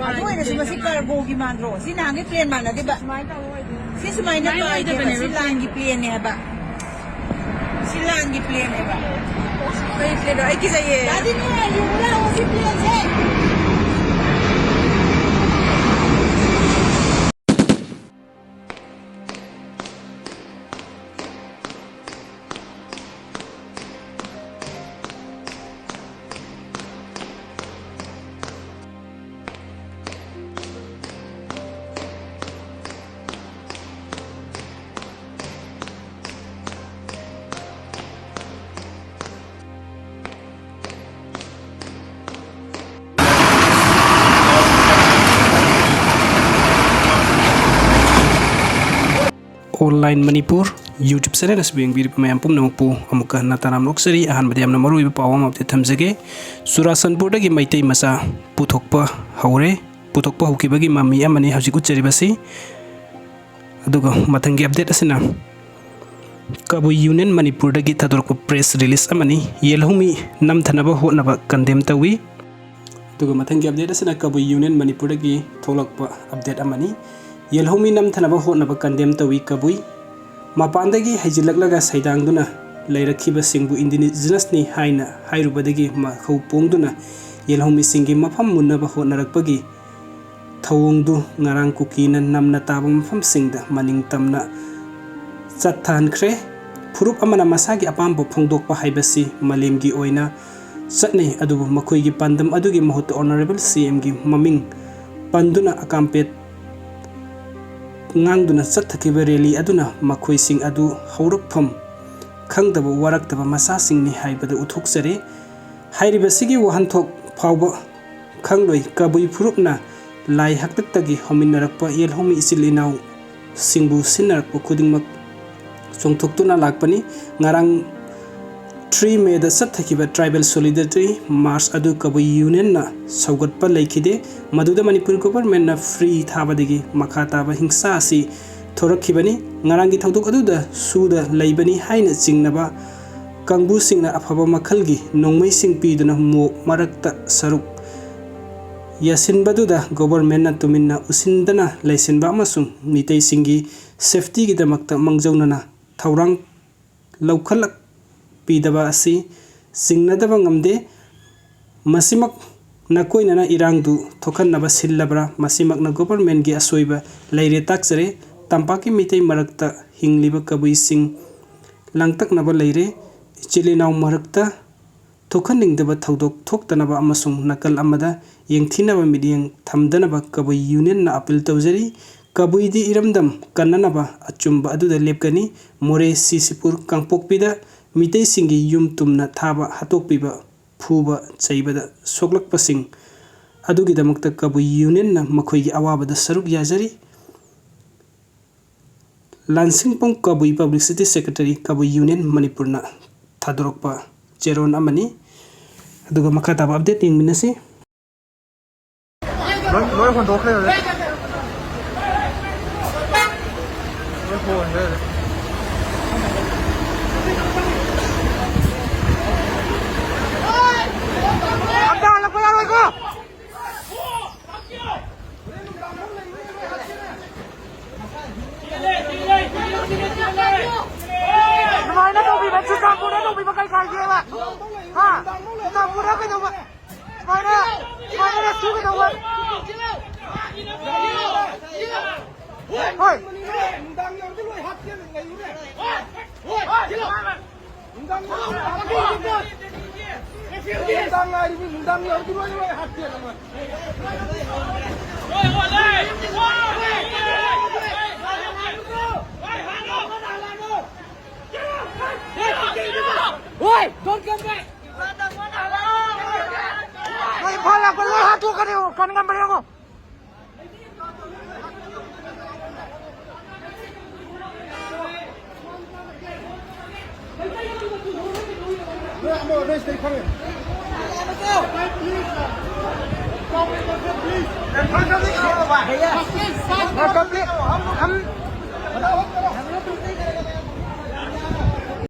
Aduh ini semua si kargo gimana ro? Si nangis plane mana deh ba? Si semain apa aja ba? Si langi plane ya ba? Si langi plane ya ba? Kaya plane ro? Ay kisa ye? Tadi ni yung ulang si plane se. Online Manipur YouTube channel asbing bir mayam pum nampu amuka natanam loksari ahan badiam namaru iba pawam update thamjage Surasanpur dagi maitai masa puthokpa haure puthokpa hukibagi mami amani haujiku charibasi aduga mathangi update asina Kabui Union Manipur dagi thadorko press release amani yelhumi namthanaba honaba condemn tawi aduga mathangi update asina Kabui Union Manipur dagi tholakpa update amani Yelhomi nam thanaba honaba condemn tawi kabui mapandagi haijilaklaga saidangduna lairakhiba singbu indigenous ni haina hairubadagi ma khau pongduna yelhomi singi mafam munaba honarakpagi thawongdu ngarang kukina namna taba mafam singda maning tamna chathan khre phurup amana masagi apambo phongdokpa haibasi malemgi oina chatnei adubu makoigi pandam adugi mahut honorable CM gi maming panduna akampet ngang duna chathakiba rally aduna makhoi sing adu haurakpham khangdaba waraktaba masa sing ni haibada uthoksare hairiba sigi wahanthok phawba khangloi kabui phurupna lai haktaktagi hominarakpa yelhomi isilinau singbu sinarakpa khudingmak chongthoktuna lakpani ngarang 3 May da chathakiba tribal solidarity march adu kabui union na saugatpa laikide maduda Manipur government na free thabadagi makha taba hingsa asi thorakhibani ngarangi thodok aduda suda laibani haina chingnaba kangbu singna afaba makhalgi nongmai sing piduna mo marakta saruk yasin baduda government na tuminna usindana laisinba amasung mitei singi safety gi damakta mangjaunana thaurang laukhalak pidaba asi singnadaba ngamde masimak nakoinana irangdu thokannaba sillabra masimak na government gi asoiba laire taksare tampaki mitei marakta hingliba kabui sing langtaknaba laire chilinaw marakta thokanningdaba thodok thoktanaba amasung nakal amada yengthinaba midiyang thamdanaba kabui union na appeal tawjari kabui di iramdam kannanaba achumba aduda lepkani more sisipur kangpokpida mitei singi yum tumna thaba hatokpiba phuba chaibada soklakpasing adugi damakta kabui union na makhoigi awabada saruk yajari Lansingpong Kabui Publicity Secretary Kabui Union Manipur na thadorokpa cheron amani aduga makha taba update ing minasi loi kon dokhe le Oi, don't come back. Hey, pala, pala, hatu ka niyo. Kaningan ba niyo?